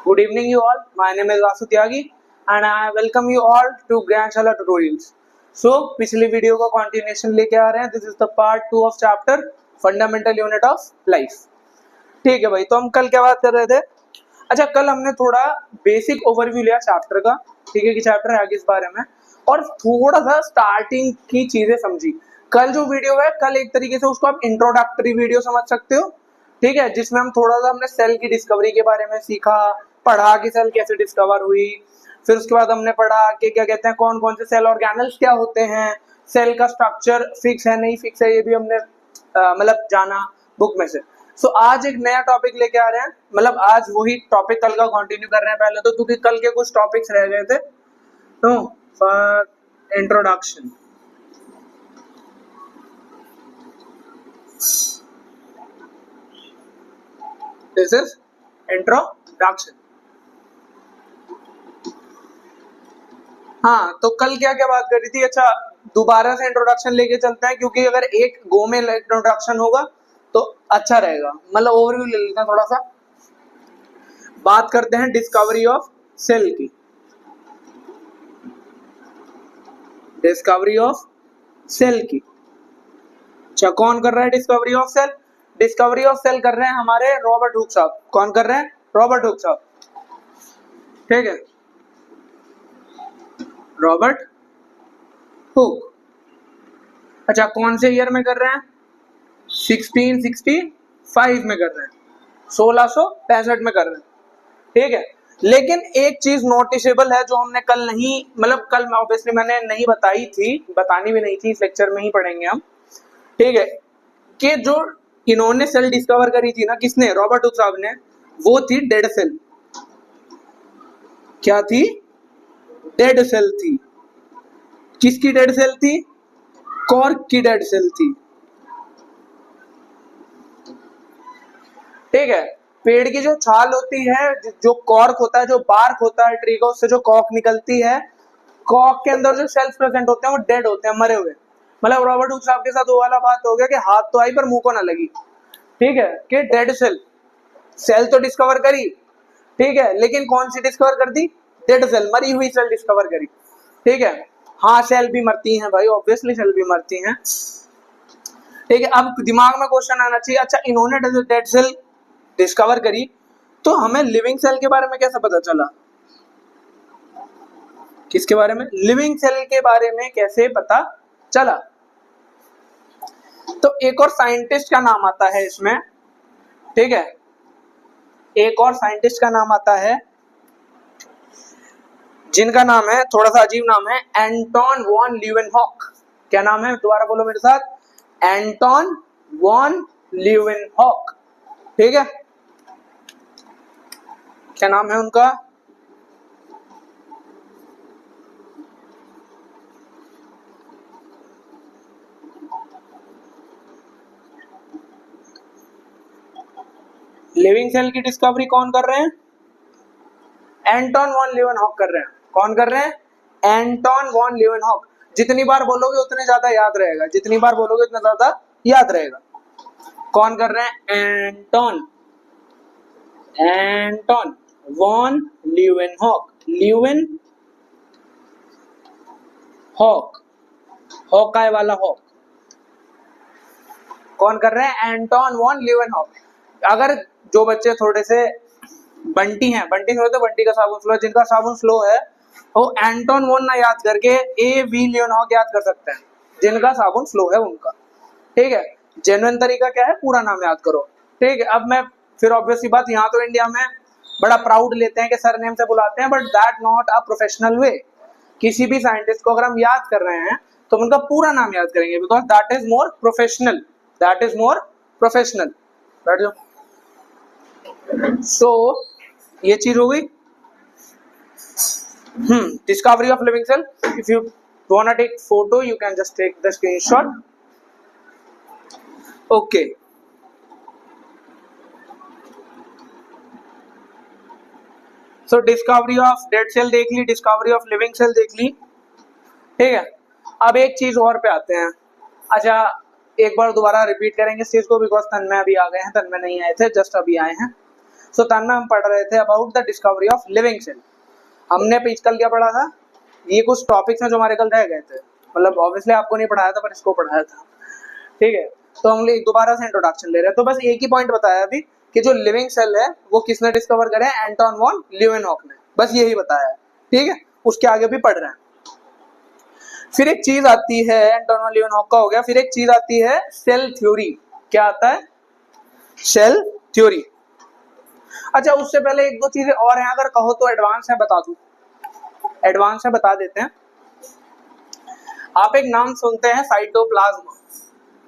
Good evening, you all. My name is Vasu Tyagi, and I welcome you all to Gyanshala Tutorials. So, पिछली video का continuation लेके आ रहे हैं. This is the part 2 of chapter Fundamental Unit of Life. ठीक है भाई, तो हम कल क्या बात कर रहे थे? अच्छा, कल हमने थोड़ा बेसिक ओवरव्यू लिया चैप्टर का, ठीक है, कि चैप्टर है किस बारे में, और थोड़ा सा स्टार्टिंग की चीजें समझी. कल जो वीडियो है, कल एक तरीके से उसको आप इंट्रोडक्टरी वीडियो समझ सकते हो, ठीक है, जिसमें हम थोड़ा सा हमने सेल की डिस्कवरी के बारे में सीखा, पढ़ा कि सेल कैसे डिस्कवर हुई. फिर उसके बाद हमने पढ़ा कि क्या कहते हैं, कौन कौन से सेल ऑर्गेनल्स क्या होते हैं, सेल का स्ट्रक्चर फिक्स है नहीं फिक्स है, ये भी हमने मतलब जाना बुक में से. सो आज एक नया टॉपिक लेके आ रहे हैं, मतलब आज वही टॉपिक कल का कंटिन्यू कर रहे हैं पहले तो, क्योंकि कल के कुछ टॉपिक्स रह गए थे. तो इंट्रोडक्शन. This is introduction. हाँ, तो कल क्या क्या बात करी थी. अच्छा, दोबारा से इंट्रोडक्शन लेके चलते हैं, क्योंकि अगर एक गो में इंट्रोडक्शन होगा तो अच्छा रहेगा. मतलब ओवरव्यू ले लेते हैं, थोड़ा सा बात करते हैं डिस्कवरी ऑफ सेल की. डिस्कवरी ऑफ सेल की. अच्छा, कौन कर रहा है discovery of cell? Discovery of cell कर रहे हैं हमारे रॉबर्ट हुक साहब. कौन कर रहे हैं? रॉबर्ट हुक साहब. ठीक है, रॉबर्ट हुक. अच्छा, कौन से ईयर में कर रहे हैं? 1665 में कर रहे हैं, 1665 में कर रहे हैं. ठीक है, लेकिन एक चीज नोटिसेबल है जो हमने कल नहीं, मतलब कल ऑब्वियसली मैंने नहीं बताई थी, बतानी भी नहीं थी, इस लेक्चर में ही पढ़ेंगे हम. ठीक है, कि जो इन्होंने सेल डिस्कवर करी थी ना, किसने? रॉबर्ट हुक साहब ने. वो थी डेड सेल. क्या थी? डेड सेल थी. किसकी डेड सेल थी? कॉर्क की डेड सेल थी. ठीक है, पेड़ की जो छाल होती है, जो कॉर्क होता है, जो बार्क होता है ट्री का, उससे जो कॉर्क निकलती है, कॉर्क के अंदर जो सेल्स प्रेजेंट होते हैं वो डेड होते हैं, मरे हुए. मतलब रॉबर्ट हुक साहब के साथ वो वाला बात हो गया कि हाथ तो आई पर मुंह को ना लगी. ठीक है, कि डेड सेल, सेल तो डिस्कवर करी, ठीक है, लेकिन कौन सी डिस्कवर कर दी? डेड सेल, मरी हुई सेल डिस्कवर करी. ठीक है, हाँ सेल भी मरती हैं भाई, ऑब्वियसली सेल भी मरती हैं. ठीक है, अब दिमाग में क्वेश्चन आना चाहिए, अच्छा इन्होंने डेड सेल डिस्कवर करी, तो हमें लिविंग सेल के बारे में कैसे पता चला? किसके बारे में? लिविंग सेल के बारे में कैसे पता चला? तो एक और साइंटिस्ट का नाम आता है इसमें. ठीक है, एक और साइंटिस्ट का नाम आता है, जिनका नाम है, थोड़ा सा अजीब नाम है, एंटोन वॉन ल्यूवेनहॉक. क्या नाम है? दोबारा बोलो मेरे साथ. Anton von Leeuwenhoek. ठीक है, क्या नाम है उनका? लिविंग सेल की डिस्कवरी कौन कर रहे हैं? एंटोन वॉन ल्यूवेनहॉक कर रहे हैं. कौन कर रहे हैं? Anton von Leeuwenhoek. जितनी बार बोलोगे उतने ज्यादा याद रहेगा, जितनी बार बोलोगे उतना ज्यादा याद रहेगा. कौन कर रहे हैं? Anton von Leeuwenhoek. Leeuwenhoek, Hawkeye वाला हॉक. कौन कर रहे हैं? Anton von Leeuwenhoek. अगर जो बच्चे थोड़े से बंटी हैं, बंटी समझते हो, बंटी का साबुन स्लो है, जिनका साबुन स्लो है वो एंटोन वॉन ना याद करके ए वी ल्यूवेनहॉक याद कर सकते हैं, जिनका साबुन स्लो है उनका. ठीक है, जेन्युइन तरीका क्या है? पूरा नाम याद करो. ठीक है, अब मैं फिर ऑब्वियसली बात, यहाँ तो इंडिया में बड़ा प्राउड लेते हैं कि सरनेम से बुलाते हैं, but that not a professional way. किसी भी साइंटिस्ट को अगर हम याद कर रहे हैं तो उनका पूरा नाम याद करेंगे, because that is more professional. That is more professional. बैठ जाओ. सो ये चीज हो गई. Discovery of living cell. If you wanna take photo you can just take the screenshot. Okay, so discovery of dead cell देख ली, discovery of living cell देख ली. ठीक है, अब एक चीज और पे आते हैं. अच्छा, एक बार दोबारा रिपीट करेंगे इस चीज को, बिकॉज तन्मय अभी आ गए हैं, तन्मय नहीं आए थे, जस्ट अभी आए हैं. सो तन में हम पढ़ रहे थे about the discovery of living cell. हमने कल क्या पढ़ा था, ये कुछ टॉपिक्स हैं जो हमारे कल रह गए थे, मतलब ऑब्वियसली आपको नहीं पढ़ाया था पर इसको पढ़ाया था, ठीक है। तो हम दोबारा से इंट्रोडक्शन ले रहे हैं। तो बस एक ही पॉइंट बताया अभी कि जो लिविंग सेल है वो किसने डिस्कवर करे, एंटन वॉन ल्यूवेनहॉक ने, बस यही बताया है, ठीक है। उसके आगे भी पढ़ रहे हैं। फिर एक चीज आती है, एंटन वॉन ल्यूवेनहॉक का हो गया, फिर एक चीज आती है सेल थ्योरी। क्या आता है? Cell theory. अच्छा, उससे पहले एक दो चीजें और हैं, अगर कहो तो एडवांस है बता दूं, एडवांस है बता देते हैं। आप एक नाम सुनते हैं साइटोप्लाज्म,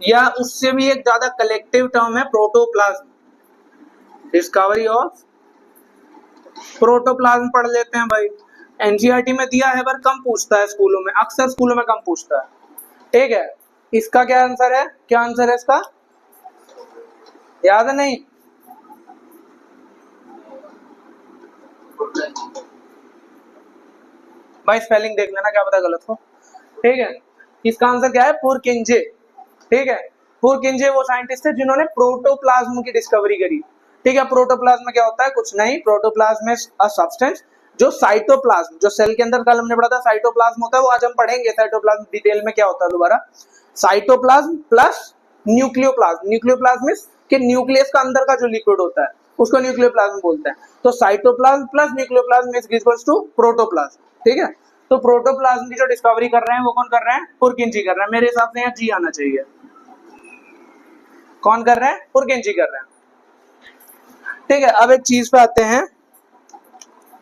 या उससे भी एक ज्यादा कलेक्टिव टर्म है प्रोटोप्लाज्म। डिस्कवरी ऑफ प्रोटोप्लाज्म पढ़ लेते हैं भाई, एनसीईआरटी में दिया है पर कम पूछता है स्कूलों में, अक्सर स्कूलों में कम पूछता है, ठीक है। इसका क्या आंसर है, क्या आंसर है इसका, याद है? नहीं, भाई स्पेलिंग देख लेना, क्या पता गलत हो, ठीक है। इसका आंसर क्या है, पुरकिंजे, ठीक है। पुरकिंजे वो साइंटिस्ट थे जिन्होंने प्रोटोप्लाज्म की डिस्कवरी करी, ठीक है। प्रोटोप्लाज्म क्या होता है, कुछ नहीं, प्रोटोप्लाज्म इज अ सब्सटेंस जो साइटोप्लाज्म, जो सेल के अंदर कल हमने पढ़ा था साइटोप्लाज्म होता है, वो आज हम पढ़ेंगे साइटोप्लाज्म डिटेल में क्या होता है दोबारा। Cytoplasm plus nucleoplasm, nucleoplasm is कि न्यूक्लियस का अंदर का जो लिक्विड होता है उसको न्यूक्लियोप्लाज्म बोलते हैं। तो cytoplasm plus nucleoplasm is equals to protoplasm, ठीक है। तो प्रोटोप्लाज्म की जो डिस्कवरी कर रहे हैं वो कौन कर रहे हैं, पुरकिंजी कर रहे हैं। मेरे हिसाब से यहाँ जी आना चाहिए। कौन कर रहे हैं, पुरकिंजी कर रहे हैं, ठीक है। अब एक चीज पे आते हैं,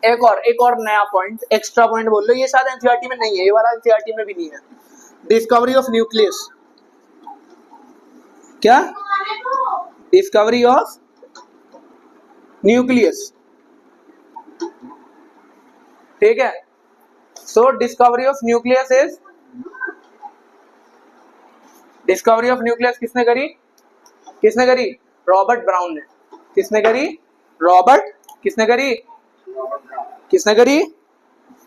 एक और नया पॉइंट, एक्स्ट्रा पॉइंट बोल लो, ये शायद एनसीईआरटी में नहीं है, ये वाला एनसीईआरटी में भी नहीं है। डिस्कवरी ऑफ न्यूक्लियस, क्या, डिस्कवरी ऑफ न्यूक्लियस, ठीक है। So discovery of nucleus is, discovery of nucleus किसने करी, किसने करी, रॉबर्ट ब्राउन ने। किसने करी, रॉबर्ट, किसने करी, किसने करी,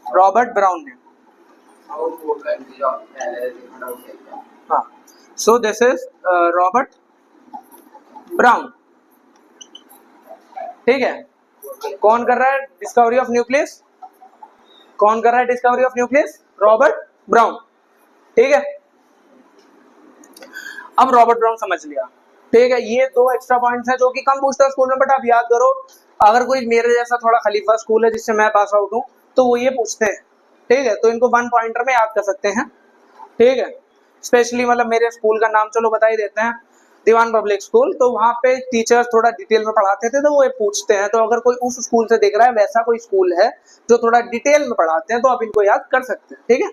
रॉबर्ट ब्राउन ने। हाँ, so this is Robert brown, ठीक है। कौन कर रहा है डिस्कवरी ऑफ न्यूक्लियस, कौन कर रहा है discovery of nucleus, Robert brown, ठीक है। अब रॉबर्ट ब्राउन समझ लिया, ठीक है। ये दो एक्स्ट्रा पॉइंट्स हैं जो कि कम पूछता है स्कूल में, बट आप याद करो, अगर कोई मेरे जैसा थोड़ा खलीफा स्कूल है जिससे मैं पास आउट हूँ तो वो ये पूछते हैं, ठीक है। तो इनको वन पॉइंटर में याद कर सकते हैं, ठीक है। स्पेशली मतलब मेरे स्कूल का नाम चलो बता ही देते हैं, दीवान पब्लिक स्कूल। तो वहाँ पे टीचर्स थोड़ा डिटेल में पढ़ाते थे, तो वो ये पूछते हैं। तो अगर कोई उस स्कूल से देख रहा है, वैसा कोई स्कूल है जो थोड़ा डिटेल में पढ़ाते हैं, तो आप इनको याद कर सकते हैं, ठीक है।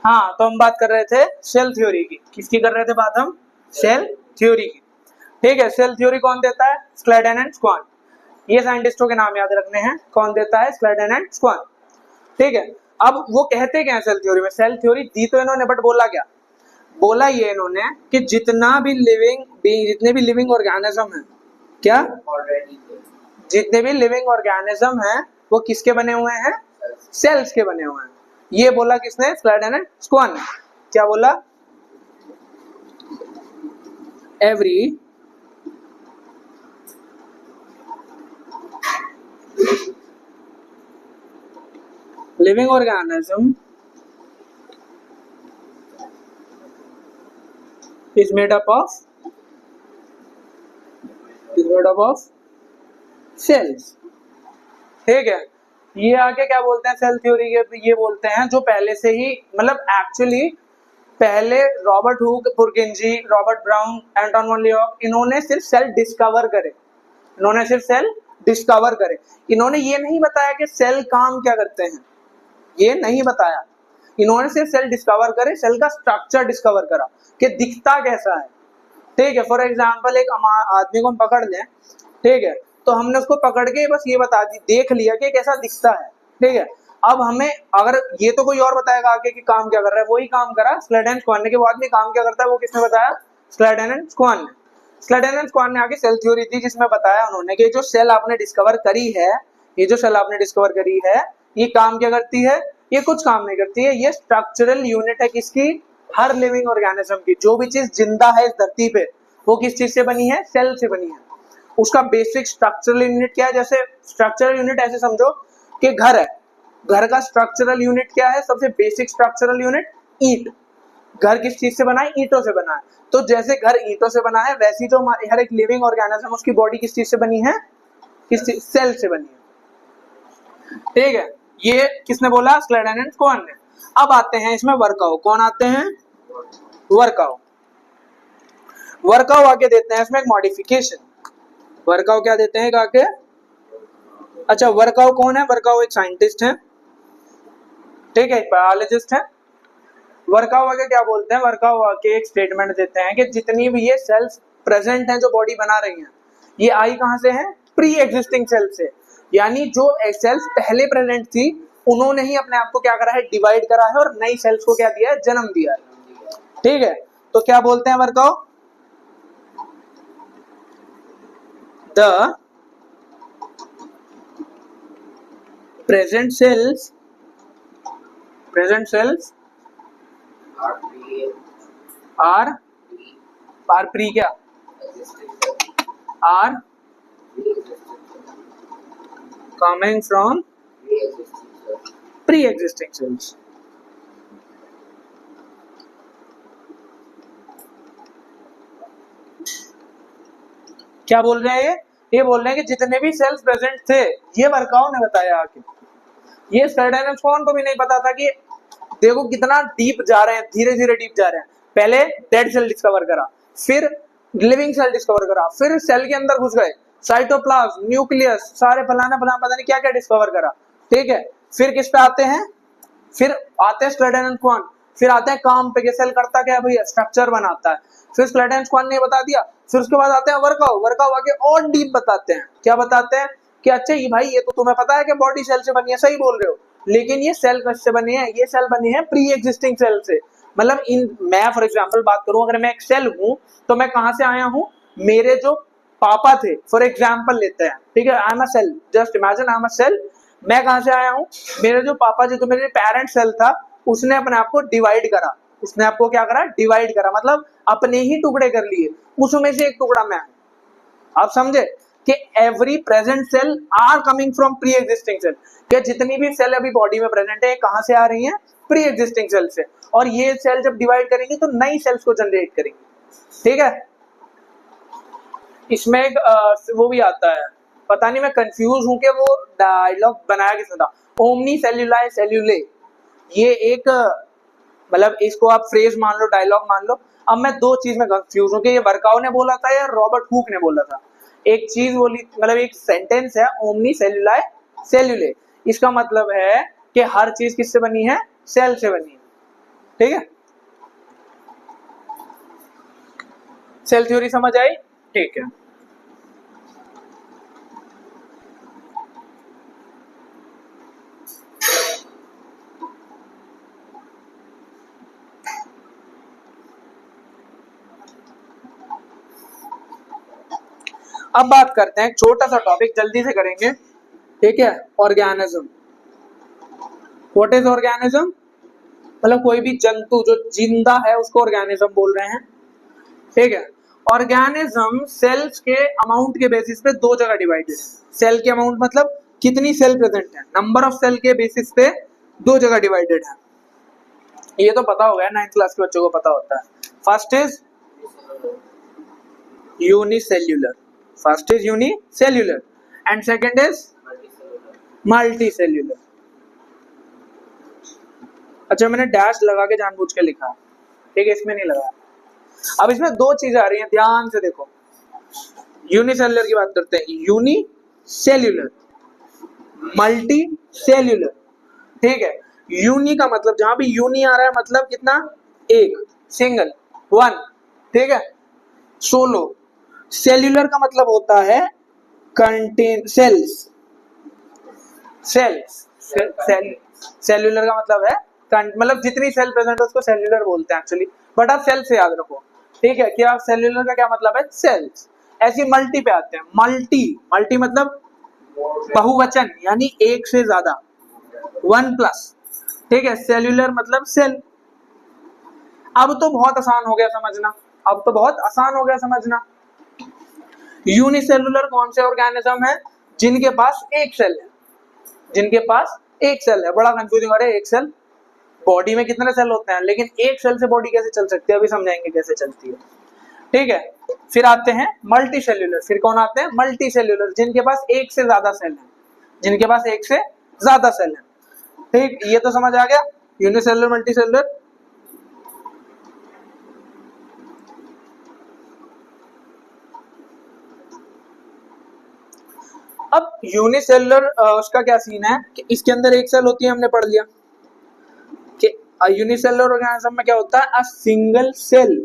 हाँ, तो हम बात कर रहे थे सेल थ्योरी की, किसकी कर रहे थे बात हम, सेल थ्योरी की, ठीक है। सेल थ्योरी कौन देता है, स्क्लेडन एंड स्क्वान। ये साइंटिस्टों के नाम याद रखने हैं, कौन देता है, स्क्लेडन एंड स्क्वान, ठीक है। अब वो कहते क्या है सेल थ्योरी में, सेल थ्योरी दी तो इन्होंने, बट बोला क्या, बोला ये इन्होंने कि जितना भी लिविंग, जितने भी लिविंग ऑर्गेनिज्म है, क्या, जितने भी लिविंग ऑर्गेनिज्म है वो किसके बने हुए हैं, सेल्स के बने हुए हैं। ये बोला किसने, स्क्लेडन एंड स्क्वान ने। क्या बोला, every living organism is made up of cells, ठीक है। ये आगे क्या बोलते हैं सेल थ्योरी के, ये बोलते हैं जो पहले से ही, मतलब एक्चुअली पहले Robert Hooke, Purkinje, Robert Brown, Anton von Leeuwenhoek, इन्होंने सिर्फ सेल डिस्कवर करे, इन्होंने सिर्फ सेल डिस्कवर करे। इन्होंने ये नहीं बताया कि सेल काम क्या करते हैं, ये नहीं बताया। इन्होंने सिर्फ सेल डिस्कवर करे, सेल का स्ट्रक्चर डिस्कवर करा कि दिखता कैसा है, ठीक है। फॉर एग्जांपल एक आदमी को हम पकड़ लें, ठीक है, तो हमने उसको पकड़ के बस ये बता दी, देख लिया कि कैसा दिखता है, ठीक है। अब हमें अगर ये तो कोई और बताएगा आगे कि काम क्या कर रहा है, वही काम करा स्क्लेडन एंड स्क्वान ने, कि वो आदमी काम क्या करता है वो किसने बताया, स्क्लेडन एंड स्क्वान ने। स्क्लेडन एंड स्क्वान ने आगे सेल थ्योरी दी जिसमें बताया उन्होंने कि जो सेल आपने डिस्कवर करी है, ये जो सेल आपने डिस्कवर करी है, ये काम क्या करती है, ये कुछ काम नहीं करती है, ये स्ट्रक्चरल यूनिट है किसकी, हर लिविंग ऑर्गेनिज्म की। जो भी चीज जिंदा है इस धरती पे वो किस चीज से बनी है? सेल से बनी है। उसका बेसिक स्ट्रक्चरल यूनिट क्या है? जैसे स्ट्रक्चरल यूनिट ऐसे समझो कि घर है, घर का स्ट्रक्चरल यूनिट क्या है? सबसे बेसिक स्ट्रक्चरल यूनिट ईंट। घर किस चीज से बना है? ईंटों से बना है। तो जैसे घर ईंटों से बना है, वैसी जो हर एक लिविंग ऑर्गेनिज्म उसकी बॉडी किस चीज से बनी है? किस चीज? सेल से बनी है। ठीक है, ये किसने बोला? स्लेडन एंड कोहन ने। अब आते हैं इसमें वर्काउ। कौन आते हैं? वर्काउ। वर्काउ आके देते हैं इसमें एक मॉडिफिकेशन। वर्काउ क्या देते हैं आके? अच्छा, वर्काउ कौन है? वर्काउ एक साइंटिस्ट है, ठीक है, एक बायोलॉजिस्ट है। वर्काउ आके क्या बोलते हैं? वर्काउ आके एक स्टेटमेंट देते हैं कि जितनी भी ये सेल्स प्रेजेंट हैं जो बॉडी बना रही हैं, ये आई कहां से है? प्री एग्जिस्टिंग सेल से। यानी जो सेल्स पहले प्रेजेंट थी उन्होंने ही अपने आप को क्या करा है? डिवाइड करा है और नई सेल्स को क्या दिया है? जन्म दिया है। ठीक है, तो क्या बोलते हैं Virchow? The present cells are pre क्या? Are coming from pre existing cells. क्या बोल रहे हैं ये बोल रहे हैं कि जितने भी सेल्स प्रेजेंट थे, ये वर्काउ ने बताया आके। ये स्लेडन एंड कोहन को भी नहीं पता था कि देखो कितना डीप जा रहे हैं, धीरे धीरे डीप जा रहे हैं। पहले डेड सेल डिस्कवर करा, फिर लिविंग सेल डिस्कवर करा, फिर सेल के अंदर घुस गए, साइटोप्लाज्म, न्यूक्लियस, सारे फलाना फलाना पता नहीं क्या क्या डिस्कवर करा। ठीक है, फिर किस पे आते हैं? फिर आते हैं स्लेडन एंड कोहन। फिर आते हैं काम पे, सेल करता क्या है भैया? स्ट्रक्चर बनाता है। फिर स्लेडन एंड कोहन ने बता दिया। फिर उसके बाद आते हैं वर्काउ। वर्काउ आके और डीप बताते हैं। क्या बताते हैं? कि अच्छा ये भाई, ये तो तुम्हें पता है कि बॉडी सेल से बनी है, सही बोल रहे हो, लेकिन ये सेल किससे बनी है? ये सेल बनी है प्री एग्जिस्टिंग सेल से। मतलब मैं फॉर एग्जांपल बात करूं, अगर मैं एक सेल हूं तो मैं कहां से आया हूं? मेरे जो पापा थे, फॉर एग्जांपल लेते हैं, ठीक है, I am a cell, just imagine I am a cell. मैं कहां से आया हूं? मेरे जो पापा जो मेरे पेरेंट सेल था, उसने अपने आप को डिवाइड करा। उसने आपको क्या करा? डिवाइड करा, मतलब अपने ही टुकड़े कर लिए, उसमें से एक टुकड़ा मैं हूं। आप समझे कि every present cell are coming from pre existing cell. कि जितनी भी सेल अभी बॉडी में प्रेजेंट है, कहां से आ रही हैं? प्री एग्जिस्टिंग सेल से। और ये सेल जब डिवाइड करेंगे तो नई सेल्स को जनरेट करेंगे। ठीक है, इसमें एक वो भी आता है, पता नहीं मैं कंफ्यूज हूं कि वो डायलॉग बनाया किसने था, ओमनी सेल्यूलाए सेल्यूले। ये एक मतलब इसको आप फ्रेज मान लो, डायलॉग मान लो। अब मैं दो चीज में कंफ्यूज हूं कि ये वर्काउ ने बोला था या रॉबर्ट हुक ने बोला था। एक चीज बोली, मतलब एक सेंटेंस है ओमनी सेल्यूलाए सेल्यूले, इसका मतलब है कि हर चीज किससे बनी है? सेल से बनी है। ठीक है, सेल थ्योरी समझ आई? ठीक है, अब बात करते हैं, छोटा सा टॉपिक जल्दी से करेंगे। ठीक है, ऑर्गेनिज्म। What is organism? मतलब कोई भी जंतु जो जिंदा है उसको ऑर्गेनिज्म बोल रहे हैं। ठीक है, ऑर्गेनिज्म सेल्स के अमाउंट के बेसिस पे दो जगह डिवाइडेड है। सेल के अमाउंट मतलब कितनी सेल प्रेजेंट है, नंबर ऑफ सेल के बेसिस पे दो जगह डिवाइडेड है। ये तो पता होगा, 9th क्लास के बच्चों को पता होता है। First is unicellular, first is unicellular and second is multicellular. अच्छा, मैंने डैश लगा के जानबूझ के लिखा, ठीक है, इसमें नहीं लगा। अब इसमें दो चीजें आ रही हैं, ध्यान से देखो। यूनिसेल्यूलर की बात करते हैं, यूनिसेल्यूलर, मल्टी सेल्यूलर। ठीक है, यूनि का मतलब जहां भी यूनि आ रहा है मतलब कितना? एक, सिंगल, वन। ठीक है, सोलो। सेल्यूलर का मतलब होता है कंटेन सेल्स, सेल्स। सेल्यूलर का मतलब है मतलब जितनी सेल प्रेजेंट है उसको सेल्यूलर बोलते हैं एक्चुअली, बट आप सेल से याद रखो। ठीक है, क्या सेल्यूलर का क्या मतलब है? सेल्स। ऐसी मल्टी पे आते हैं, मल्टी, मल्टी मतलब बहुवचन, यानी एक से ज्यादा, वन प्लस। ठीक है, सेल्यूलर मतलब सेल। अब तो बहुत आसान हो गया समझना। अब तो बहुत आसान हो गया समझना। यूनिसेलुलर कौन से ऑर्गेनिज्म है? जिनके पास एक सेल है, जिनके पास एक सेल है। बड़ा कंफ्यूजिंग हो रहा है, एक सेल, बॉडी में कितने सेल होते हैं, लेकिन एक सेल से बॉडी कैसे चल सकती है, अभी समझाएंगे कैसे चलती है। ठीक है, फिर आते हैं मल्टी सेल्यूलर। फिर कौन आते हैं? मल्टी सेल्यूलर, जिनके पास एक से ज्यादा सेल है, जिनके पास एक से ज्यादा सेल है। ठीक, ये तो समझ आ गया, यूनिसेलुलर मल्टी सेल्यूलर। अब यूनिसेलुलर उसका क्या सीन है कि इसके अंदर एक सेल होती है, हमने पढ़ लिया कि यूनिसेलुलर ऑर्गेनिज्म में क्या होता है, a single cell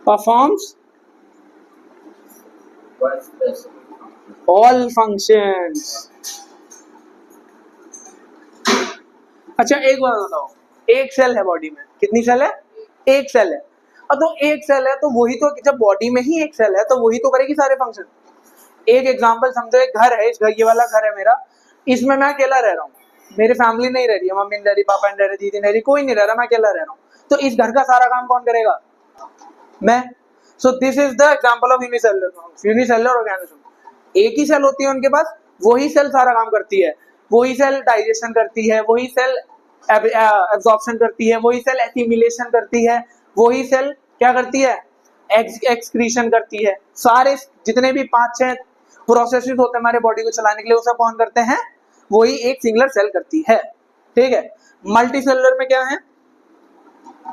performs all functions. अच्छा एक बात बताओ, एक सेल है बॉडी में, कितनी सेल है? एक सेल है। अब तो एक सेल है तो वही तो, जब बॉडी में ही एक सेल है तो वही तो करेगी सारे फंक्शन। एक एग्जांपल समझो, एक घर है, इस घर, ये वाला घर है मेरा, इसमें मैं अकेला रह रहा हूँ, मेरी फैमिली नहीं रह रही है, मम्मी नहीं रह रही, पापा नहीं रह रहे, दीदी नहीं रह रही, कोई नहीं रह रहा, मैं अकेला रह रहा हूँ, तो इस घर का सारा काम कौन करेगा? मैं। So this is the example of unicellular organism. एक ही सेल होती है उनके पास, वही सेल सारा काम करती है, वही सेल डाइजेशन करती है, वही सेल एब्जॉर्प्शन करती है, वही सेल एसिमिलेशन करती है, वही सेल क्या करती है? एक्सक्रीशन करती है। सारे जितने भी 5-6 प्रोसेसेस होते हैं हमारे बॉडी को चलाने के लिए, वो सब कौन करते हैं? वही एक सिंगुलर सेल करती है। ठीक है, मल्टी सेलुलर में क्या है?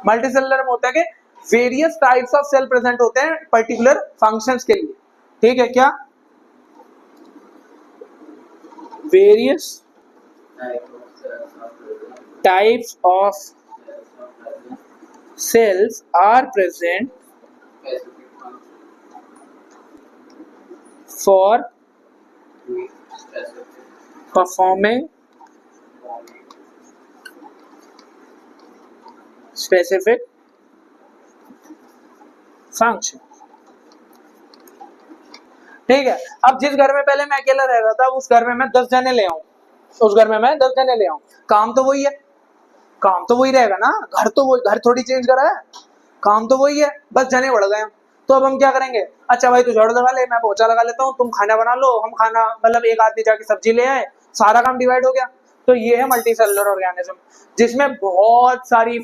मल्टी सेलुलर में होता है कि various types of cell present होते हैं पर्टिकुलर फंक्शंस के लिए। ठीक है, क्या? Various types of cells are present for performing specific function। ठीक है, अब जिस घर में पहले मैं अकेला रह रहा था, उस घर में मैं 10 जने ले आऊं, उस घर में मैं 10 जने ले आऊं, काम तो वही है, काम तो वही रहेगा ना, घर तो वही, घर थोड़ी चेंज करा है, काम तो वही है, बस जने बढ़ गए हम। तो अब हम क्या करेंगे? अच्छा भाई तू झाड़ू लगा ले, मैं पोछा लगा लेता हूँ, तुम खाना बना लो, हम खाना, मतलब एक आदमी जाके सब्जी ले आए, सारा काम डिवाइड हो गया। तो ये है मल्टी सेलुलर ऑर्गेनिज्म, जिसमें बहुत सारी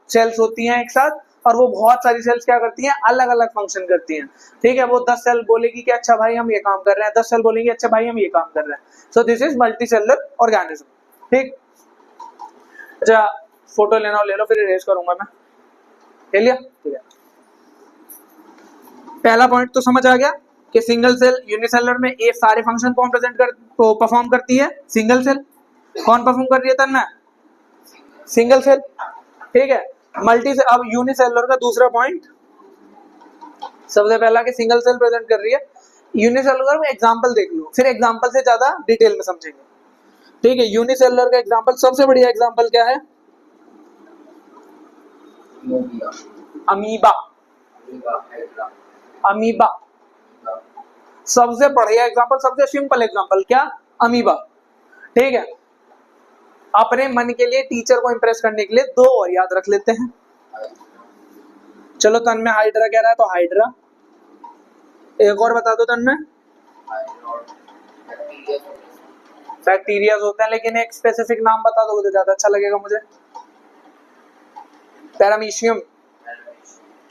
सेल्स होती हैं एक साथ, और वो बहुत सारी सेल्स क्या करती हैं? अलग अलग फंक्शन करती हैं। ठीक है, वो 10 सेल बोलेगी कि अच्छा भाई हम ये काम कर रहे हैं, 10 सेल बोलेंगे अच्छा भाई हम ये काम कर रहे हैं। So this is multi cellular organism. ठीक, अच्छा फोटो लेना हो ले लो, फिर इरेज करूंगा मैं। ले लिया? ठीक है, पहला पॉइंट तो समझ आ गया कि सिंगल सेल यूनिसेलुलर में ये सारे फंक्शन कौन प्रेजेंट कर तो परफॉर्म करती है? Single cell. कौन परफॉर्म कर रही है तन्मय? Single cell. ठीक है, मल्टी से, अब यूनिसेलुलर का दूसरा पॉइंट, सबसे पहला कि सिंगल सेल प्रेजेंट कर रही है। यूनिसेलुलर में एग्जांपल देख लो, फिर एग्जांपल से ज्यादा डिटेल में समझेंगे। ठीक है, यूनिसेलुलर का एग्जांपल, सबसे बढ़िया एग्जांपल क्या है? अमीबा। अमीबा सबसे बढ़िया एग्जांपल, सबसे सिंपल एग्जांपल क्या? अमीबा। ठीक है, अपने मन के लिए, टीचर को इंप्रेस करने के लिए 2 और याद रख लेते हैं। चलो तन्मय हाइड्रा कह रहा है तो हाइड्रा, एक और बता दो तन्मय। बैक्टीरिया होते हैं, लेकिन एक स्पेसिफिक नाम बता दोगे तो ज्यादा अच्छा लगेगा मुझे। पैरामीशियम।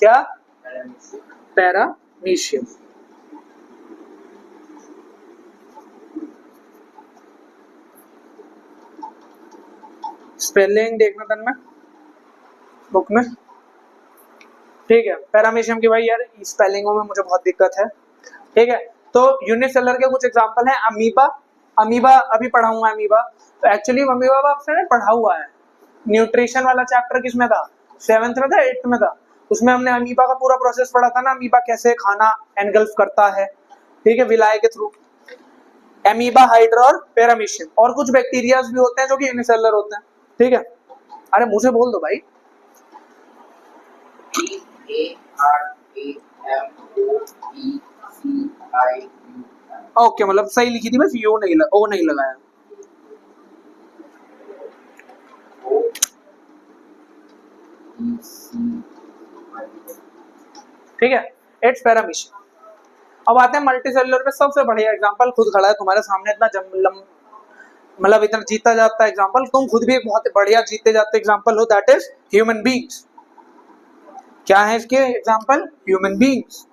क्या? पैरामीशियम। स्पेलिंग देखना तन्मय बुक में। ठीक है, पैरामीशियम की भाई यार स्पेलिंगों में मुझे बहुत दिक्कत है। ठीक है, तो यूनिसेलुलर के कुछ एग्जांपल हैं। अमीबा, अमीबा अभी पढ़ाऊंगा अमीबा, तो एक्चुअली अमीबा आपने पढ़ा हुआ है, न्यूट्रिशन वाला चैप्टर किसमें था? 7th में था, 8th में था, उसमें हमने अमीबा का पूरा प्रोसेस पढ़ा था ना, अमीबा कैसे खाना एनगल्फ करता है। ठीक है, विलाय के थ्रू। अमीबा, हाइड्रा और पैरामीशियम, और कुछ बैक्टीरिया भी होते हैं जो कि यूनिसेलुलर होते हैं। ठीक है, अरे मुंह से बोल दो भाई। ओके, मतलब सही लिखी थी, बस यू नहीं ओ नहीं लगाया। ठीक है, इट्स पैरामीशियम। अब आते हैं मल्टी सेलुलर पे सबसे बढ़िया एग्जांपल खुद खड़ा है तुम्हारे सामने, इतना मतलब इतना जीता जाता है एग्जांपल, तुम खुद भी एक बहुत बढ़िया जीते जाते एग्जांपल हो, दैट इज ह्यूमन बीइंग्स। क्या है इसके एग्जांपल? Human beings.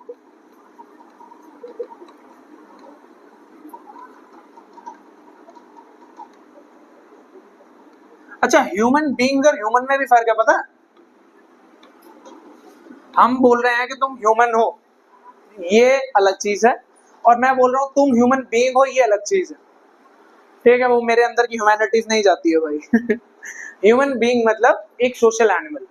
अच्छा, ह्यूमन बीइंग्स और ह्यूमन में भी फर्क है पता है? हम बोल रहे हैं कि तुम ह्यूमन हो, ये अलग चीज है, और मैं बोल रहा हूं तुम ह्यूमन बीइंग हो, ये अलग चीज है। ठीक है, वो मेरे अंदर की ह्यूमैनिटीज नहीं जाती है भाई। ह्यूमन बीइंग मतलब एक सोशल एनिमल।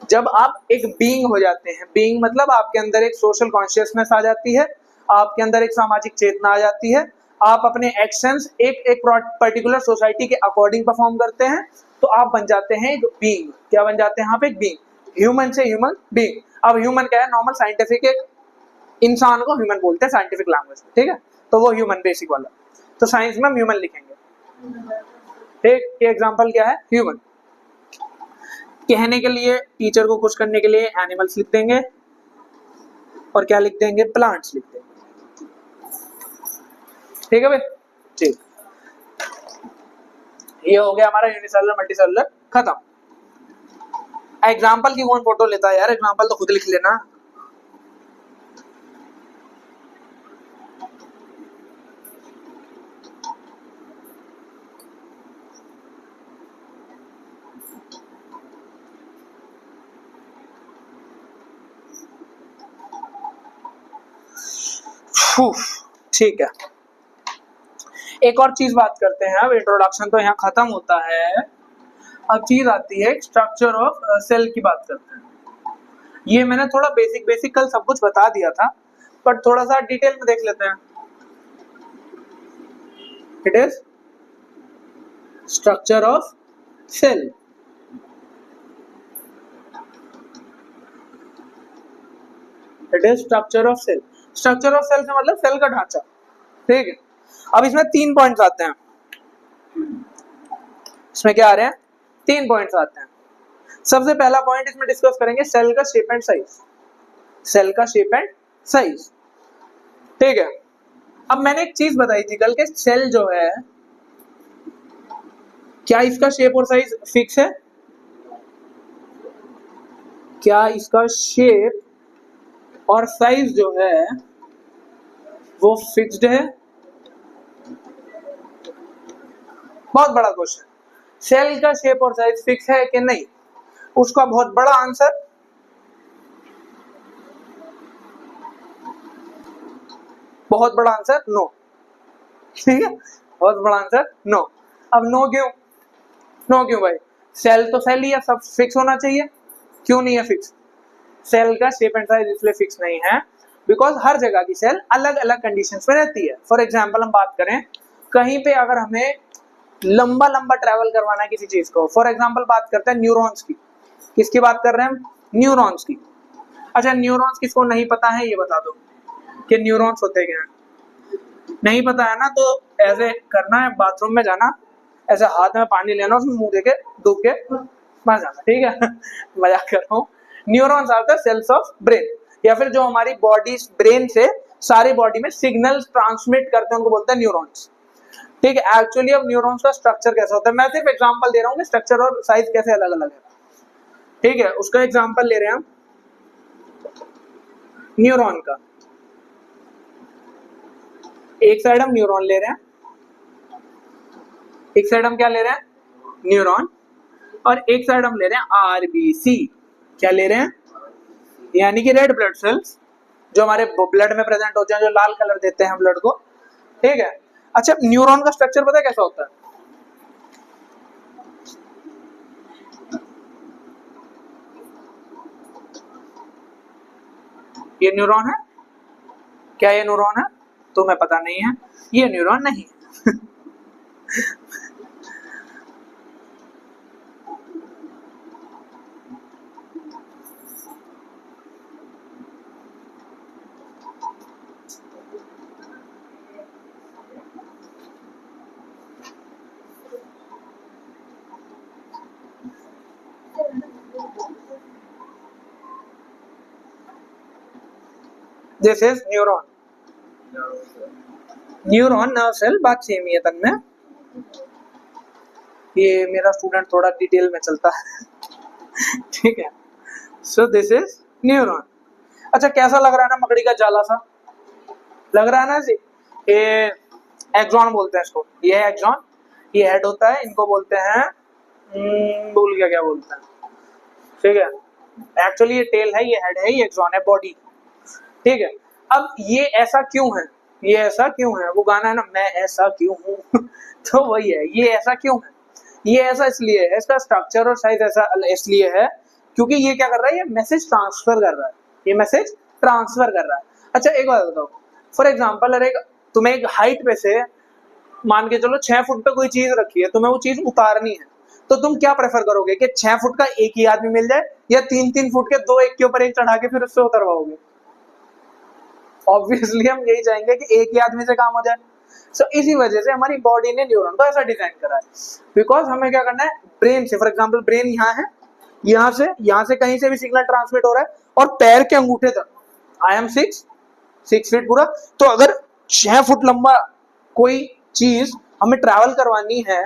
जब आप एक बीइंग हो जाते हैं, बीइंग मतलब आपके अंदर एक सोशल कॉन्शियसनेस आ जाती है, आपके अंदर एक सामाजिक चेतना आ जाती है, आप अपने एक्शंस एक एक पर्टिकुलर सोसाइटी के अकॉर्डिंग परफॉर्म करते हैं, तो आप बन जाते हैं एक बीइंग। क्या बन जाते हैं आप? एक बीइंग। ह्यूमन से ह्यूमन बीइंग। अब ह्यूमन क्या है? नॉर्मल साइंटिफिक एक इंसान को ह्यूमन बोलते हैं साइंटिफिक लैंग्वेज में, ठीक है, तो वो ह्यूमन बेसिक वाला, तो साइंस में हम ह्यूमन लिखेंगे। ठीक, एग्जांपल क्या है? ह्यूमन। कहने के लिए, टीचर को खुश करने के लिए एनिमल्स लिख देंगे, और क्या लिख देंगे? प्लांट्स लिख देंगे। ठीक है भाई, ठीक, ये हो गया हमारा यूनिसेलुलर मल्टीसेलुलर खत्म। एग्जाम्पल की कौन फोटो लेता है यार? एग्जाम्पल तो खुद लिख लेना। ठीक है, एक और चीज बात करते हैं। अब इंट्रोडक्शन तो यहाँ खत्म होता है, अब चीज आती है स्ट्रक्चर ऑफ सेल की बात करते हैं। ये मैंने थोड़ा बेसिक बेसिक कल सब कुछ बता दिया था, बट थोड़ा सा डिटेल में देख लेते हैं। It is structure of cell. It is structure of cell. Structure of cell से मतलब सेल का ढांचा। ठीक है, अब इसमें 3 पॉइंट्स आते हैं। इसमें क्या आ रहे हैं? 3 पॉइंट्स आते हैं। सबसे पहला पॉइंट इसमें डिस्कस करेंगे सेल का शेप एंड साइज। सेल का शेप एंड साइज, ठीक है। अब मैंने एक चीज बताई थी कल के, सेल जो है, क्या इसका शेप और साइज फिक्स है? क्या इसका शेप और साइज जो है वो फिक्स्ड है? बहुत बड़ा क्वेश्चन। सेल का शेप और साइज फिक्स है कि नहीं? उसका बहुत बड़ा आंसर, बहुत बड़ा आंसर नो। ठीक है, बहुत बड़ा आंसर नो। अब नो क्यों? नो क्यों भाई? सेल तो सेल ही है, सब फिक्स होना चाहिए। क्यों नहीं है फिक्स? सेल का शेप एंड साइज इसलिए फिक्स नहीं है बिकॉज हर जगह की सेल अलग अलग कंडीशंस में रहती है। फॉर एग्जांपल हम बात करें, कहीं पे अगर हमें लंबा लंबा ट्रैवल करवाना है किसी चीज को, फॉर एग्जांपल बात करते हैं न्यूरॉन्स की। किसकी बात कर रहे हैं हम? न्यूरॉन्स की। अच्छा, न्यूरॉन्स किसको नहीं पता है ये बता दो कि न्यूरॉन्स होते क्या हैं। नहीं पता है ना, तो ऐसे करना है, बाथरूम में जाना, ऐसे हाथ में पानी लेना, उसमें मुंह देके डूब के मर जाना, ठीक है। मजाक कर रहा हूँ। Neurons are the cells of brain, या फिर जो हमारी बॉडी ब्रेन से सारी बॉडी में सिग्नल्स ट्रांसमिट करते हैं उनको बोलते हैं न्यूरॉन्स। ठीक है, एक्चुअली अब न्यूरॉन्स का स्ट्रक्चर कैसा होता है, मैं सिर्फ एग्जांपल दे रहा हूँ कि स्ट्रक्चर और साइज कैसे अलग अलग है। ठीक है, उसका एग्जांपल ले रहे हैं हम न्यूरॉन का। एक साइड हम न्यूरॉन ले रहे हैं, एक साइड हम क्या ले रहे हैं? न्यूरॉन, और एक साइड हम ले रहे हैं आरबीसी। क्या ले रहे हैं? यानी कि रेड ब्लड सेल्स, जो हमारे ब्लड में प्रेजेंट होते हैं, जो लाल कलर देते हैं ब्लड को। ठीक है, अच्छा, न्यूरॉन का स्ट्रक्चर पता है कैसा होता है? ये न्यूरॉन है? क्या ये न्यूरॉन है? तुम्हें पता नहीं है, ये न्यूरॉन नहीं है। This is neuron, neuron nerve cell, बात सेम ही है तन में। ये मेरा स्टूडेंट थोड़ा डिटेल में चलता है ठीक है। So this is neuron. अच्छा कैसा लग रहा है ना मकड़ी का जाला सा लग रहा है ना जी। ये एक्सॉन बोलते हैं इसको, ये है एक्सॉन, ये हेड होता है, इनको बोलते हैं भूल गया क्या बोलते हैं, ठीक है। एक्चुअली ये टेल है, ये हेड है, ये एक्सॉन है, बॉडी, ठीक है। अब ये ऐसा क्यों है, ये ऐसा क्यों है, वो गाना है ना मैं ऐसा क्यों हूँ तो वही है, ये ऐसा क्यों है, ये ऐसा इसलिए है, इसका स्ट्रक्चर और साइज ऐसा इसलिए है क्योंकि ये क्या कर रहा है, ये मैसेज ट्रांसफर कर रहा है, ये मैसेज ट्रांसफर कर रहा है। अच्छा एक बात बताओ, फॉर एग्जाम्पल अरे तुम्हें एक हाइट पे से मान के चलो 6 फुट पे कोई चीज रखी है, तुम्हें वो चीज उतारनी है, तो तुम क्या प्रेफर करोगे कि 6 फुट का एक ही आदमी मिल जाए या 3-3 फुट के दो एक के ऊपर एक चढ़ा के फिर उससे उतरवाओगे? ऑब्वियसली हम यही चाहेंगे कि एक ही आदमी से काम हो जाए। सो इसी वजह से हमारी बॉडी ने न्यूरॉन को ऐसा डिजाइन करा है, बिकॉज हमें क्या करना है, ब्रेन से, फॉर एग्जांपल ब्रेन यहाँ है, यहाँ से कहीं से भी सिग्नल ट्रांसमिट हो रहा है और पैर के अंगूठे तक, आई एम 6 फीट पूरा, तो अगर 6 फुट लंबा कोई चीज हमें ट्रैवल करवानी है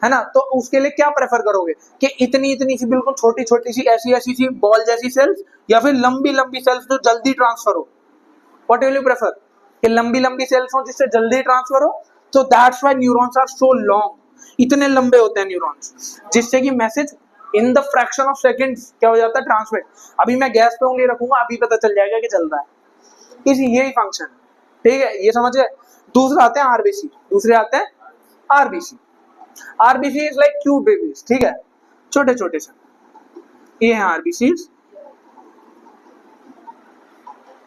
ना, तो उसके लिए क्या प्रेफर करोगे कि इतनी इतनी सी बिल्कुल छोटी छोटी सी ऐसी सी बॉल जैसी सेल्स या फिर लंबी लंबी सेल्स जो जल्दी ट्रांसफर हो? व्हाट विल यू प्रेफर, कि लंबी लंबी सेल्स हो जिससे जल्दी ट्रांसफर हो? तो that's why neurons are so long, इतने लंबे होते हैं न्यूरॉन्स, जिससे कि message in the fraction of seconds क्या हो जाता है, ट्रांसमिट। अभी मैं गैस पे उंगली रखूंगा, अभी पता चल जाएगा कि चल रहा है, इसी यही फंक्शन है, ठीक है, ये समझ गए। दूसरे आते हैं आरबीसी, दूसरे आते हैं RBC. RBC is like cute babies, ठीक है, छोटे छोटे से, ये हैं आरबीसी,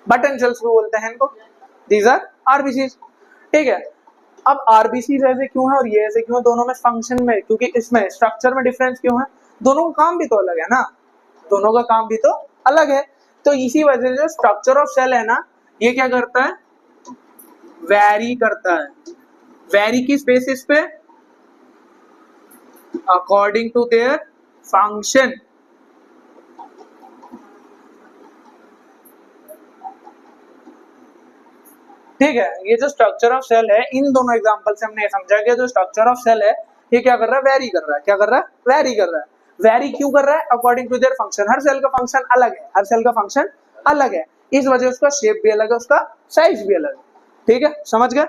बटन सेल्स भी बोलते हैं इनको, दीज आर आरबीसीज, ठीक है। अब आरबीसीज ऐसे क्यों है और ये ऐसे क्यों है, दोनों में फंक्शन में, क्योंकि इसमें स्ट्रक्चर में डिफरेंस क्यों है, दोनों का काम भी तो अलग है ना, दोनों का काम भी तो अलग है। तो इसी वजह से स्ट्रक्चर ऑफ सेल है ना, ये क्या करता है, वैरी करता है, वैरी की बेसिस पे अकॉर्डिंग टू देयर फंक्शन, ठीक है। ये जो स्ट्रक्चर ऑफ सेल है, इन दोनों एग्जांपल से हमने ये समझा कि जो स्ट्रक्चर ऑफ सेल है ये क्या कर रहा है, वैरी कर रहा है, क्या कर रहा है, वैरी कर रहा है। वैरी क्यों कर रहा है, अकॉर्डिंग टू देयर फंक्शन, हर सेल का फंक्शन अलग है, हर सेल का फंक्शन अलग है, इस वजह से उसका शेप भी अलग है, उसका साइज भी अलग है, ठीक है, समझ गए।